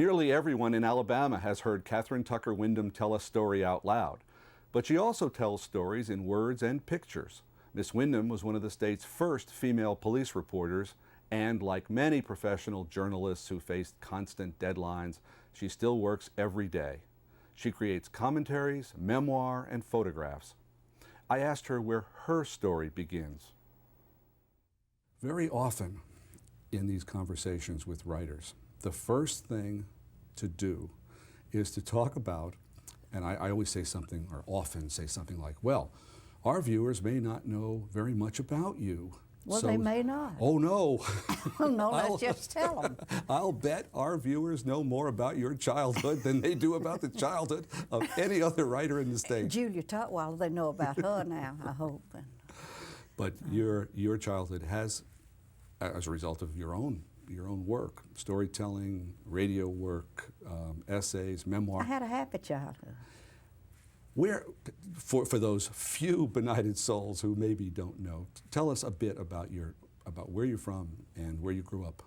Nearly everyone in Alabama has heard Kathryn Tucker Windham tell a story out loud, but she also tells stories in words and pictures. Miss Windham was one of the state's first female police reporters, and like many professional journalists who faced constant deadlines, she still works every day. She creates commentaries, memoir, and photographs. I asked her where her story begins. Very often in these conversations with writers, the first thing to do is to talk about, and I always say something, or often say something like, well, our viewers may not know very much about you. Well, so, they may not. Oh, no. No, let's just tell them. I'll bet our viewers know more about your childhood than they do about the childhood of any other writer in the state. Julia Tutwiler, they know about her now, I hope. But your childhood has, as a result of your own work, storytelling, radio work, essays, memoir. I had a happy childhood. Where, for those few benighted souls who maybe don't know, tell us a bit about where you're from and where you grew up.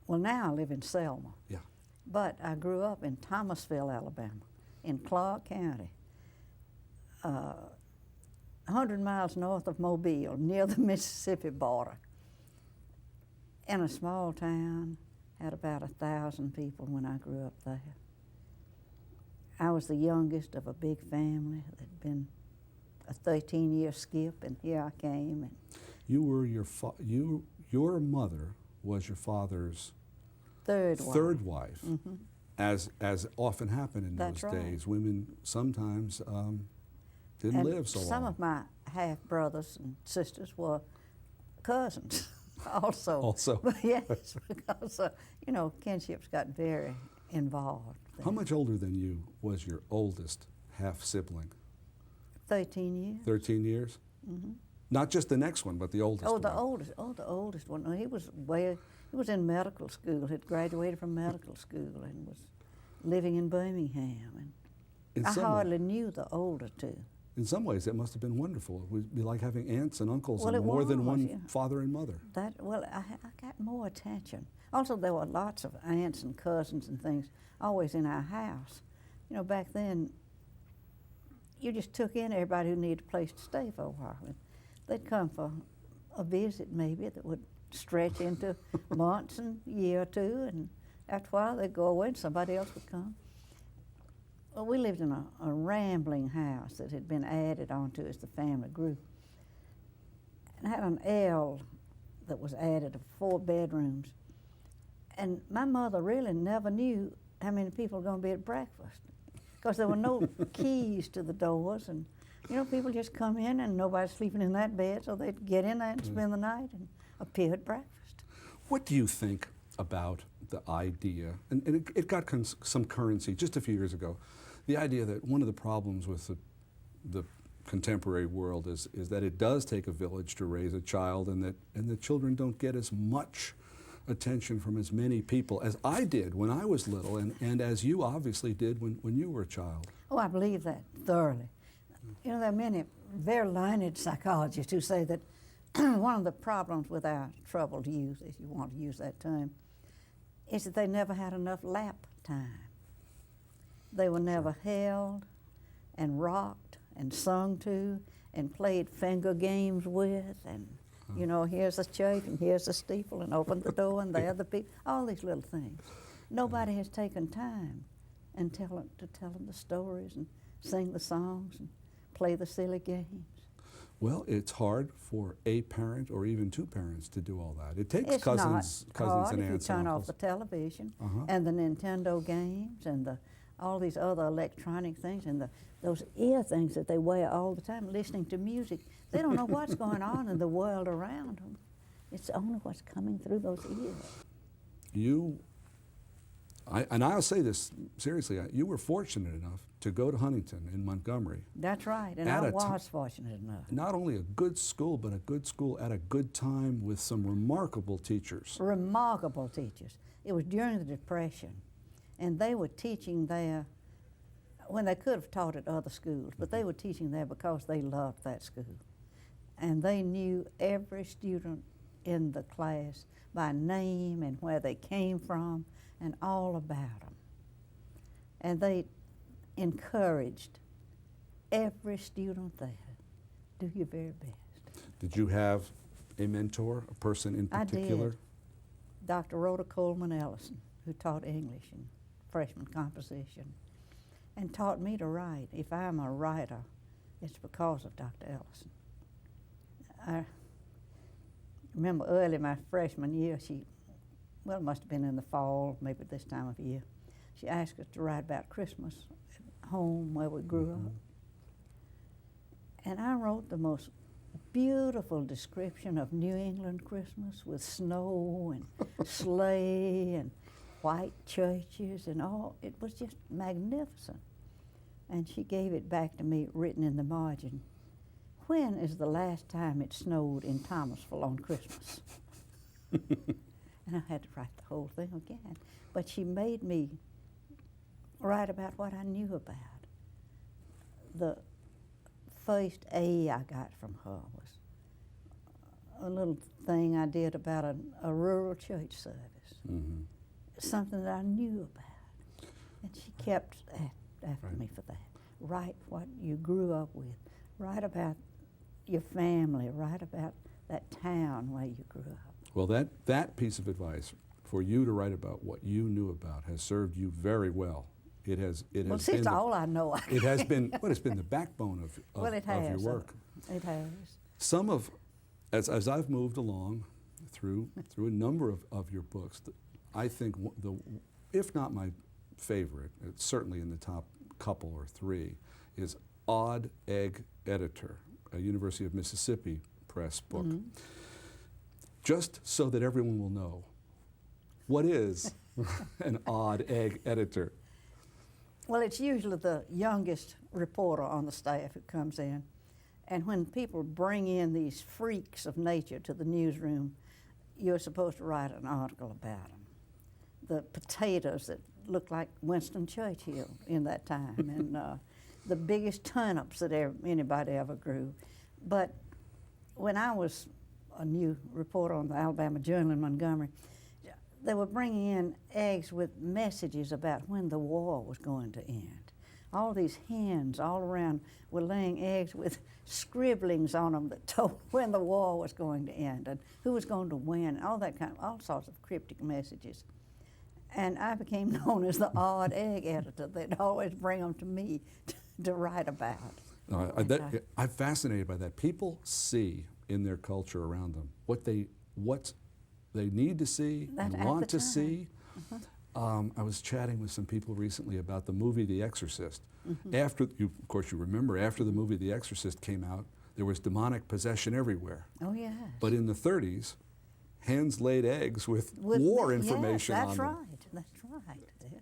Well, now I live in Selma. Yeah. But I grew up in Thomasville, Alabama, in Clark County, 100 miles north of Mobile, near the Mississippi border. In a small town, had about 1,000 people when I grew up there. I was the youngest of a big family that had been a 13-year skip, and here I came. And you were your mother was your father's third wife. Third wife. Mm-hmm. As often happened in That's those right. days, women sometimes didn't live so long. Some of my half-brothers and sisters were cousins also. Also. But yes, because, you know, kinships got very involved. How much older than you was your oldest half-sibling? 13 years. 13 years? Mm-hmm. Not just the next one, but the oldest Oh, one. the oldest one. He was in medical school, had graduated from medical school and was living in Birmingham. And I hardly knew the older two. In some ways, it must have been wonderful. It would be like having aunts and uncles Well, and more than one yeah. father and mother. I got more attention. Also, there were lots of aunts and cousins and things always in our house. You know, back then, you just took in everybody who needed a place to stay for a while. And they'd come for a visit maybe that would stretch into months and a year or two, and after a while they'd go away and somebody else would come. Well, we lived in a rambling house that had been added onto as the family grew. And had an L that was added of 4 bedrooms. And my mother really never knew how many people were going to be at breakfast, because there were no keys to the doors, and you know, people just come in and nobody's sleeping in that bed, so they'd get in there and spend the night and appear at breakfast. What do you think about the idea, and it got some currency just a few years ago, the idea that one of the problems with the contemporary world is that it does take a village to raise a child, and that children don't get as much attention from as many people as I did when I was little, and as you obviously did when you were a child. Oh, I believe that thoroughly. You know, there are many very learned psychologists who say that one of the problems with our troubled youth, if you want to use that term, is that they never had enough lap time. They were never held and rocked and sung to and played finger games with, and you know, here's a church and here's a steeple, and open the door and there are the people, all these little things. Nobody has taken time and to tell them the stories and sing the songs and play the silly games. Well, it's hard for a parent or even 2 parents to do all that. It takes It's cousins not hard and if aunts you turn and off uncles. the television and the Nintendo games and all these other electronic things and those ear things that they wear all the time, listening to music. They don't know what's going on in the world around them. It's only what's coming through those ears. And I'll say this seriously, you were fortunate enough to go to Huntington in Montgomery. That's right, and I was fortunate enough. Not only a good school, but a good school at a good time with some remarkable teachers. Remarkable teachers. It was during the Depression, and they were teaching there when they could have taught at other schools, but they were teaching there because they loved that school. And they knew every student in the class by name and where they came from and all about them. And they encouraged every student there, do your very best. Did you have a mentor, a person in particular? I did. Dr. Rhoda Coleman Ellison, who taught English and freshman composition, and taught me to write. If I'm a writer, it's because of Dr. Ellison. I remember early my freshman year, well, it must have been in the fall, maybe this time of year, she asked us to write about Christmas at home where we grew up. And I wrote the most beautiful description of New England Christmas with snow and sleigh and white churches and all. It was just magnificent. And she gave it back to me written in the margin. When is the last time it snowed in Thomasville on Christmas? And I had to write the whole thing again. But she made me write about what I knew about. The first A I got from her was a little thing I did about a rural church service, something that I knew about. And she kept after me for that. Write what you grew up with. Write about your family. Write about that town where you grew up. Well, that piece of advice for you to write about what you knew about has served you very well. It has Well, see, it's all I know. It has been, well, it's been the backbone of your work. It has. Some of, as I've moved along through a number of your books, I think if not my favorite, it's certainly in the top couple or three, is Odd Egg Editor, a University of Mississippi Press book. Just so that everyone will know, what is an odd egg editor? Well, it's usually the youngest reporter on the staff who comes in. And when people bring in these freaks of nature to the newsroom, you're supposed to write an article about them. The potatoes that looked like Winston Churchill in that time, and the biggest turnips that anybody ever grew. But when I was a new reporter on the Alabama Journal in Montgomery, they were bringing in eggs with messages about when the war was going to end. All these hens all around were laying eggs with scribblings on them that told when the war was going to end and who was going to win, and all sorts of cryptic messages. And I became known as the odd egg editor. They'd always bring them to me to write about. I'm fascinated by that. People see in their culture around them what they need to see and want to see. I was chatting with some people recently about the movie The Exorcist. Of course you remember, after the movie The Exorcist came out, there was demonic possession everywhere. Oh, yes. But in the 30s, hens laid eggs with war information on them. That's right. Yeah.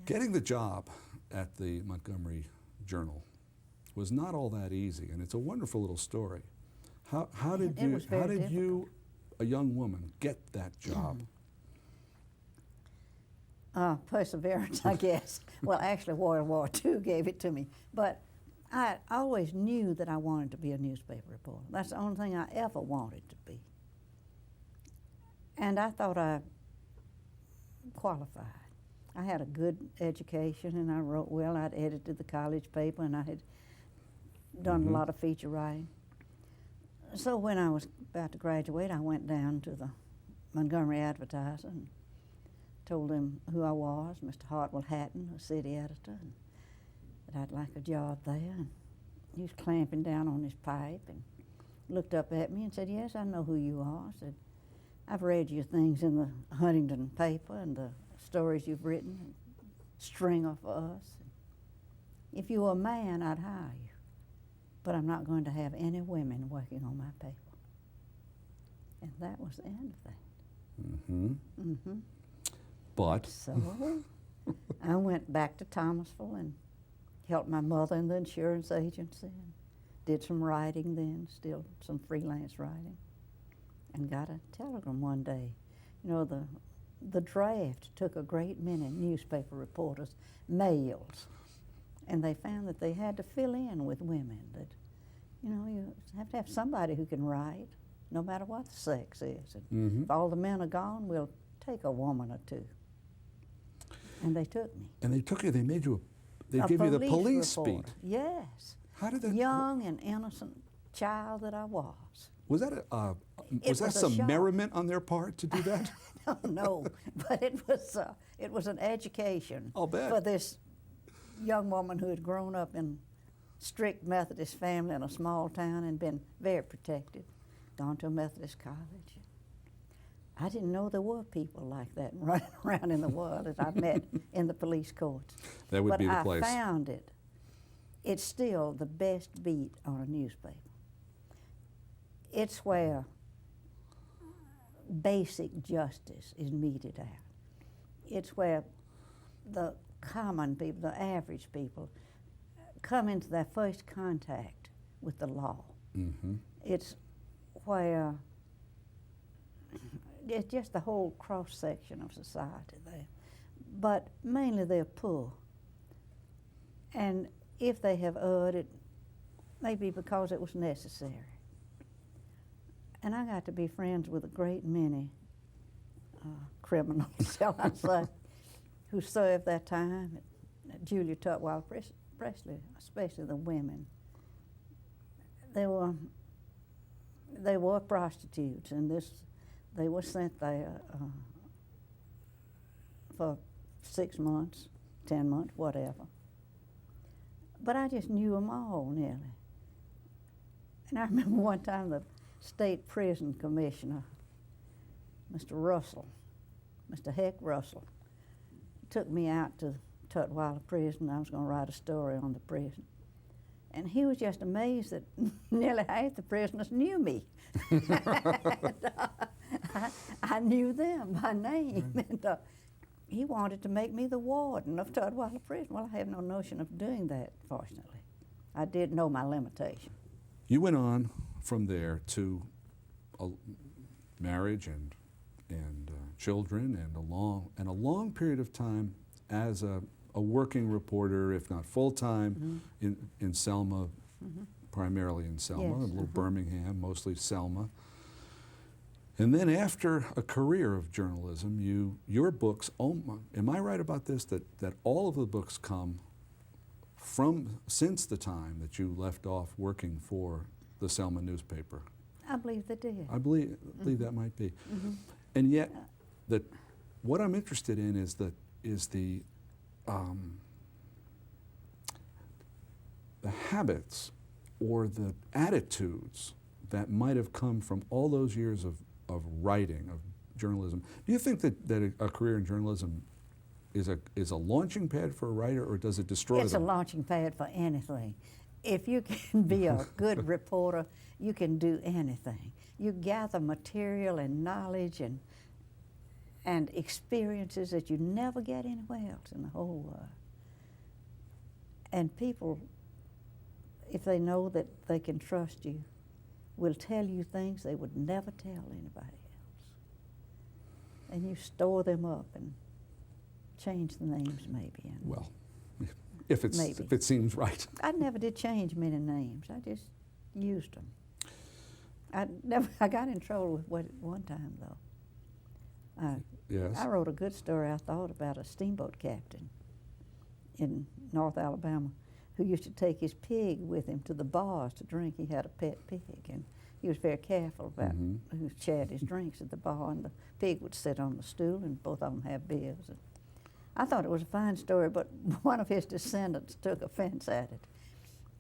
Getting the job at the Montgomery Journal was not all that easy, and it's a wonderful little story. How did you, a young woman, get that job? Perseverance, I guess. Well, actually, World War II gave it to me. But I always knew that I wanted to be a newspaper reporter. That's the only thing I ever wanted to be. And I thought I qualified. I had a good education, and I wrote well. I'd edited the college paper, and I had done a lot of feature writing. So when I was about to graduate, I went down to the Montgomery Advertiser and told him who I was, Mr. Hartwell Hatton, a city editor, and that I'd like a job there. And he was clamping down on his pipe and looked up at me and said, "Yes, I know who you are." I said, "I've read your things in the Huntington paper and the stories you've written, and Stringer for us. If you were a man, I'd hire you. But I'm not going to have any women working on my paper." And that was the end of that. But? So I went back to Thomasville and helped my mother in the insurance agency and did some writing then, still some freelance writing, and got a telegram one day. You know, the draft took a great many newspaper reporters, males, and they found that they had to fill in with women, that, you know, you have to have somebody who can write, no matter what the sex is. And if all the men are gone, we'll take a woman or two. And they took me. And they took you, they made you, they A gave you the police reporter. beat. Yes. How did that? Young and innocent child that I was. Was that was that was a some shock. merriment on their part to do that? No, but it was an education I'll bet. for this young woman who had grown up in strict Methodist family in a small town and been very protected, gone to a Methodist college. I didn't know there were people like that running around in the world that I met in the police courts. That would be the But place. I found it. It's still the best beat on a newspaper. It's where basic justice is meted out. It's where the common people, the average people, come into their first contact with the law. Mm-hmm. It's where it's just the whole cross-section of society there. But mainly they're poor. And if they have erred, it may be because it was necessary. And I got to be friends with a great many criminals, shall I say, who served their time at Julia Tutwiler Presley, especially the women. They were prostitutes, and they were sent there for 6 months, 10 months, whatever. But I just knew them all nearly. And I remember one time the state prison commissioner, Mr. Russell, Mr. Heck Russell, took me out to Tutwiler prison. I was going to write a story on the prison. And he was just amazed that nearly half the prisoners knew me. I knew them by name. And he wanted to make me the warden of Tutwiler prison. Well, I have no notion of doing that, fortunately. I did know my limitation. You went on from there to a marriage and children and a long period of time as a working reporter, if not full-time, in Selma, primarily in Selma, Yes, a little Birmingham, mostly Selma. And then after a career of journalism, your books, am I right about this, that all of the books come since the time that you left off working for the Selma newspaper? I believe they did. I believe that might be. And yet, what I'm interested in is the habits or the attitudes that might have come from all those years of writing, of journalism. Do you think that a career in journalism is a launching pad for a writer, or does it destroy them? It's a launching pad for anything. If you can be a good reporter, you can do anything. You gather material and knowledge and experiences that you never get anywhere else in the whole world. And people, if they know that they can trust you, will tell you things they would never tell anybody else. And you store them up and change the names maybe. And Well, if it seems right. I never did change many names. I just used them. I got in trouble with one time though. Yes. I wrote a good story, I thought, about a steamboat captain in North Alabama who used to take his pig with him to the bars to drink. He had a pet pig, and he was very careful about who shared his drinks at the bar, and the pig would sit on the stool, and both of them have beers. And I thought it was a fine story, but one of his descendants took offense at it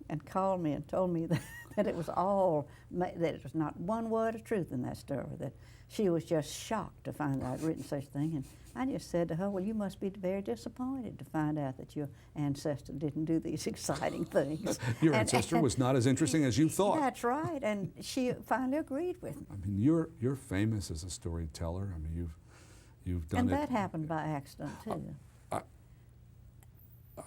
and called me and told me that it was that it was not one word of truth in that story, that she was just shocked to find out I'd written such a thing. And I just said to her, well, you must be very disappointed to find out that your ancestor didn't do these exciting things. Your ancestor was not as interesting as you thought. That's right, and she finally agreed with me. I mean, you're famous as a storyteller. I mean, you've done it. And that happened by accident, too.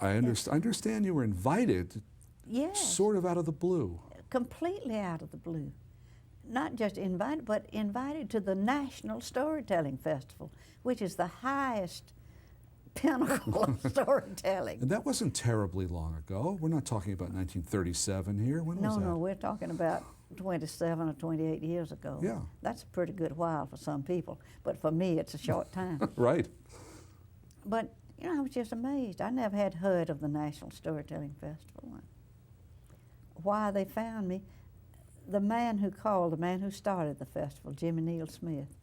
I understand you were invited, Yes. sort of out of the blue. Completely out of the blue. Not just invited, but invited to the National Storytelling Festival, which is the highest pinnacle of storytelling. And that wasn't terribly long ago. We're not talking about 1937 here. When was that? No, we're talking about 27 or 28 years ago. Yeah. That's a pretty good while for some people, but for me it's a short time. Right. But You know, I was just amazed. I never had heard of the National Storytelling Festival. Why they found me, the man who started the festival, Jimmy Neal Smith,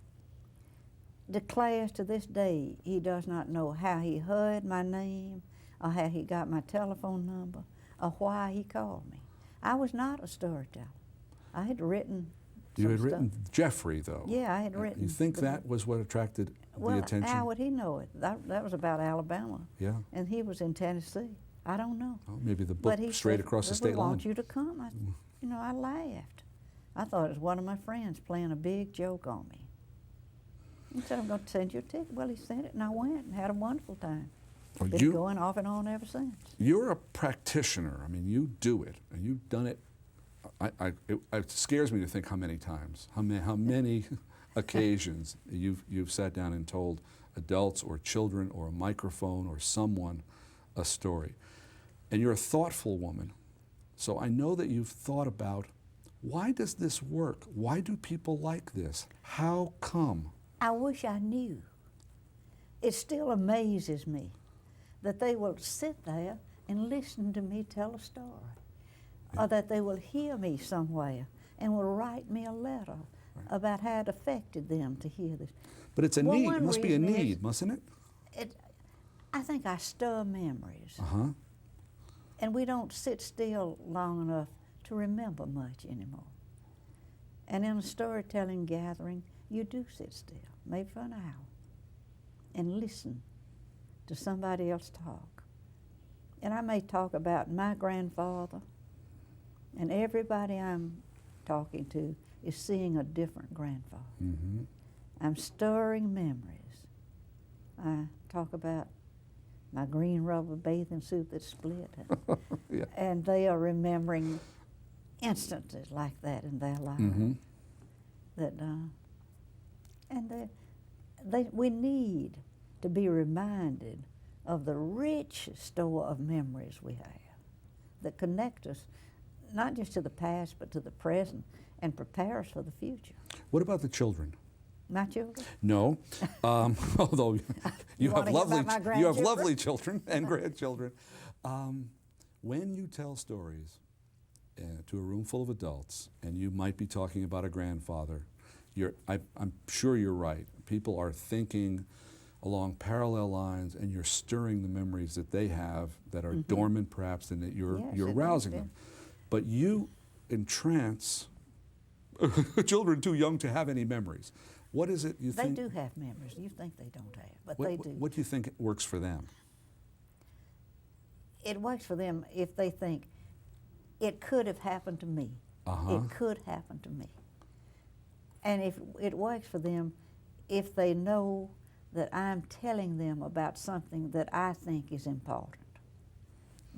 declares to this day he does not know how he heard my name or how he got my telephone number or why he called me. I was not a storyteller. I had written You had some written stuff. Jeffrey, though. Yeah, I had written. You think that was what attracted Well, the attention? how would he know it? That was about Alabama. Yeah. And he was in Tennessee. I don't know. Oh, maybe the But book he straight said, across the "We state line. want you to come." I laughed. I thought it was one of my friends playing a big joke on me. He said, "I'm going to send you a ticket." Well, he sent it, and I went and had a wonderful time. Well, Been going off and on ever since. You're a practitioner. I mean, you do it, and you've done it. It scares me to think how many times, how many occasions you've sat down and told adults or children or a microphone or someone a story. And you're a thoughtful woman. So I know that you've thought about, why does this work? Why do people like this? How come? I wish I knew. It still amazes me that they will sit there and listen to me tell a story, or that they will hear me somewhere and will write me a letter about how it affected them to hear this. But it's a Well, need. one It must be a reason is need, mustn't it? I think I stir memories, Uh-huh. and we don't sit still long enough to remember much anymore. And in a storytelling gathering, you do sit still, maybe for an hour, and listen to somebody else talk. And I may talk about my grandfather, and everybody I'm talking to is seeing a different grandfather. Mm-hmm. I'm stirring memories. I talk about my green rubber bathing suit that split, Yeah. and they are remembering instances like that in their lives. Mm-hmm. That and we need to be reminded of the rich store of memories we have that connect us not just to the past but to the present and prepare us for the future. What about the children? My children? No, although you have wanna hear about my lovely children and grandchildren. When you tell stories to a room full of adults, and you might be talking about a grandfather, I'm sure you're right. People are thinking along parallel lines, and you're stirring the memories that they have that are dormant, perhaps, and that you're rousing them. But you entrance children too young to have any memories. What is it you think? They do have memories. You think they don't have, but What, they do. what do you think works for them? It works for them if they think, it could have happened to me. Uh-huh. It could happen to me. And if it works for them if they know that I'm telling them about something that I think is important,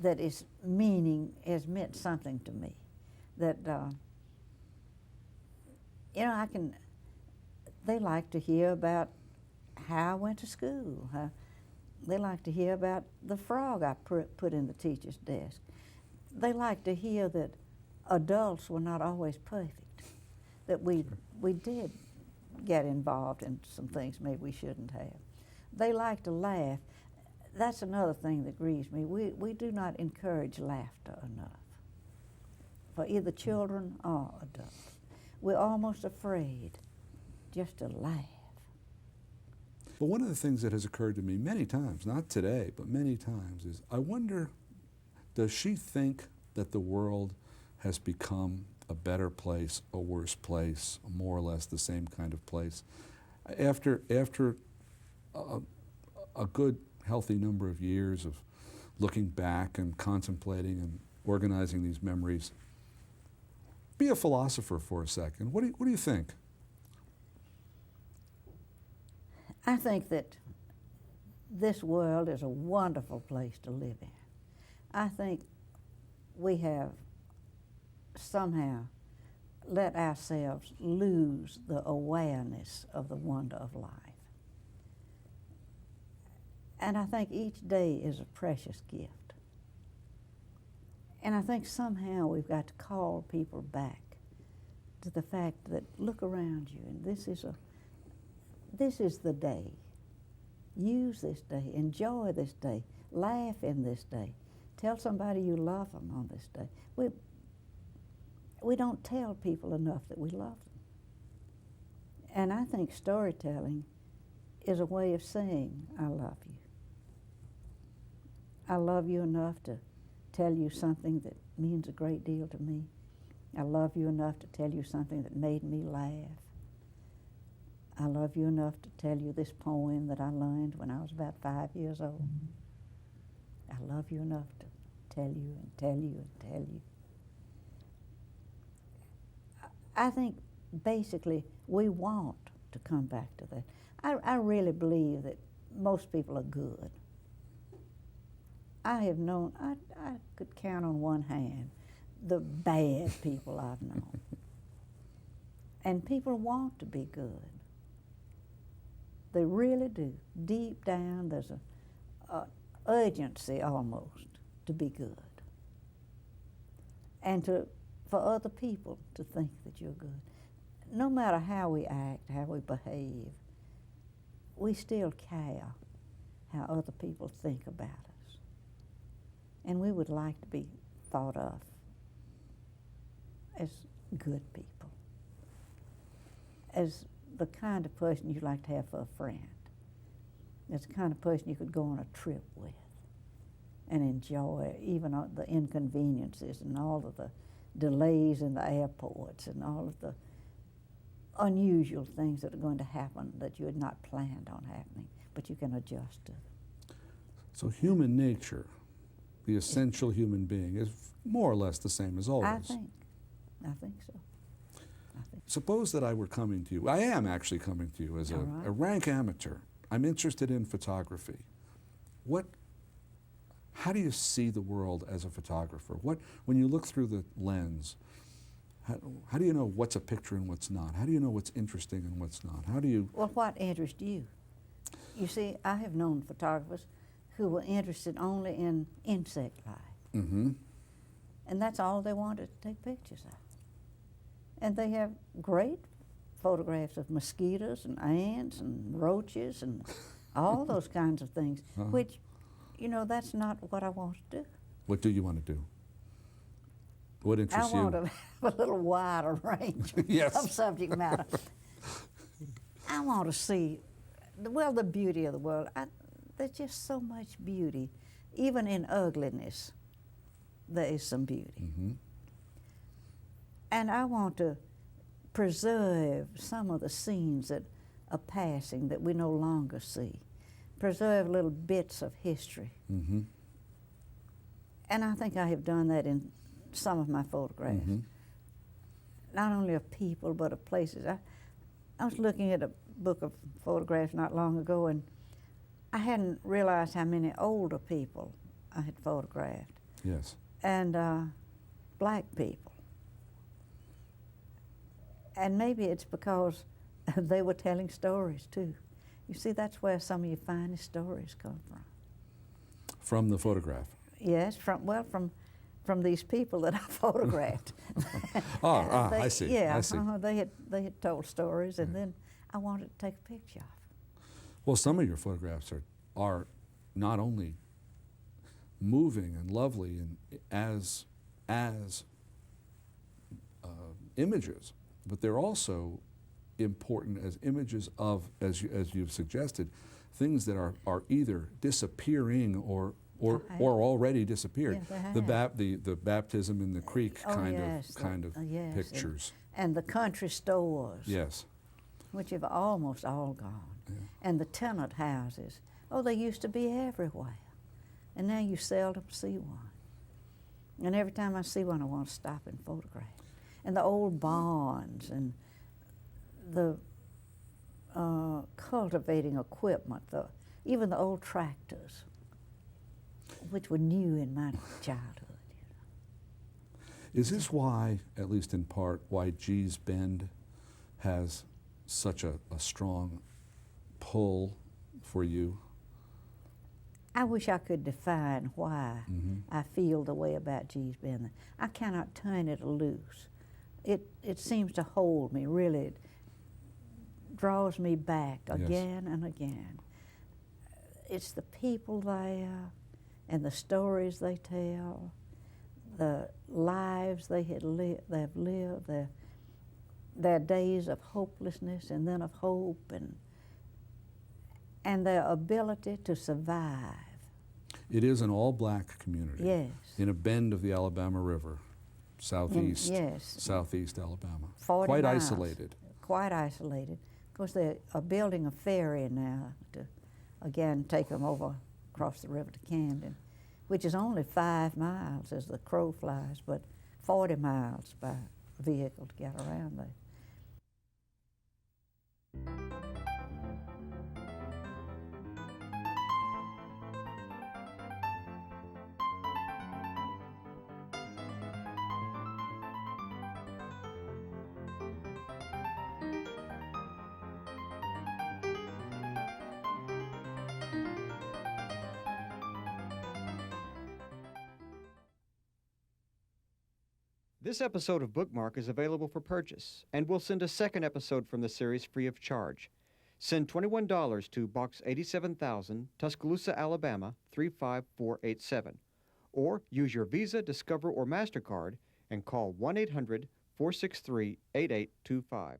that has meant something to me, that, they like to hear about how I went to school. They like to hear about the frog I put in the teacher's desk. They like to hear that adults were not always perfect, that we did get involved in some things maybe we shouldn't have. They like to laugh. That's another thing that grieves me. We do not encourage laughter enough for either children or adults. We're almost afraid just to laugh. But one of the things that has occurred to me many times, not today, but many times, is I wonder, does she think that the world has become a better place, a worse place, more or less the same kind of place? After a good, healthy number of years of looking back and contemplating and organizing these memories, be a philosopher for a second. What do you think? I think that this world is a wonderful place to live in. I think we have somehow let ourselves lose the awareness of the wonder of life. And I think each day is a precious gift. And I think somehow we've got to call people back to the fact that look around you, and this is the day. Use this day, enjoy this day, laugh in this day. Tell somebody you love them on this day. We don't tell people enough that we love them. And I think storytelling is a way of saying, I love you. I love you enough to tell you something that means a great deal to me. I love you enough to tell you something that made me laugh. I love you enough to tell you this poem that I learned when I was about 5 years old. I love you enough to tell you and tell you and tell you. I think basically we want to come back to that. I really believe that most people are good. I have known, I could count on one hand the bad people I've known. And people want to be good. They really do. Deep down, there's a urgency almost to be good. And for other people to think that you're good. No matter how we act, how we behave, we still care how other people think about us. And we would like to be thought of as good people, as the kind of person you'd like to have for a friend, as the kind of person you could go on a trip with and enjoy even the inconveniences and all of the delays in the airports and all of the unusual things that are going to happen that you had not planned on happening, but you can adjust to. So human nature, the essential human being, is more or less the same as always. I think so. Suppose that I were coming to you. I am actually coming to you as a rank amateur. I'm interested in photography. How do you see the world as a photographer? When you look through the lens, how do you know what's a picture and what's not? How do you know what's interesting and what's not? How do you... Well, what interests you? You see, I have known photographers who were interested only in insect life. Mm-hmm. And that's all they wanted to take pictures of. And they have great photographs of mosquitoes and ants and roaches and all those kinds of things, which, you know, that's not what I want to do. What do you want to do? What interests you? I want to have a little wider range Yes. of subject matter. I want to see, the beauty of the world. There's just so much beauty. Even in ugliness, there is some beauty. Mm-hmm. And I want to preserve some of the scenes that are passing that we no longer see. Preserve little bits of history. Mm-hmm. And I think I have done that in some of my photographs. Mm-hmm. Not only of people, but of places. I was looking at a book of photographs not long ago, and I hadn't realized how many older people I had photographed. Yes. And black people. And maybe it's because they were telling stories too. You see, that's where some of your finest stories come from. From the photograph? Yes, from these people that I photographed. I see. Yeah, I see. They had told stories, and then I wanted to take a picture of them. Well, some of your photographs are not only moving and lovely and as images, but they're also important as images of, as you've suggested, things that are either disappearing or already disappeared. Yeah, the baptism in the creek kind of yes, pictures. And the country stores. Yes. Which have almost all gone. Yeah. And the tenant houses. Oh, they used to be everywhere. And now you seldom see one. And every time I see one, I want to stop and photograph. And the old barns and the cultivating equipment, even the old tractors, which were new in my childhood. Is this why, at least in part, why Gee's Bend has such a strong pull for you? I wish I could define why I feel the way about Gee's Bend. I cannot turn it loose. It seems to hold me, really. It draws me back again and again. it's the people there and the stories they tell, the lives they've lived, their days of hopelessness and then of hope, and their ability to survive. It is an all-black community. Yes. In a bend of the Alabama River, southeast, yes. southeast Alabama. 40 Quite miles. isolated. Quite isolated. Of course, they are building a ferry now to, again, take them over across the river to Camden, which is only 5 miles as the crow flies, but 40 miles by vehicle to get around there. This episode of Bookmark is available for purchase, and we'll send a second episode from the series free of charge. Send $21 to Box 87,000, Tuscaloosa, Alabama 35487, or use your Visa, Discover, or MasterCard and call 1-800-463-8825.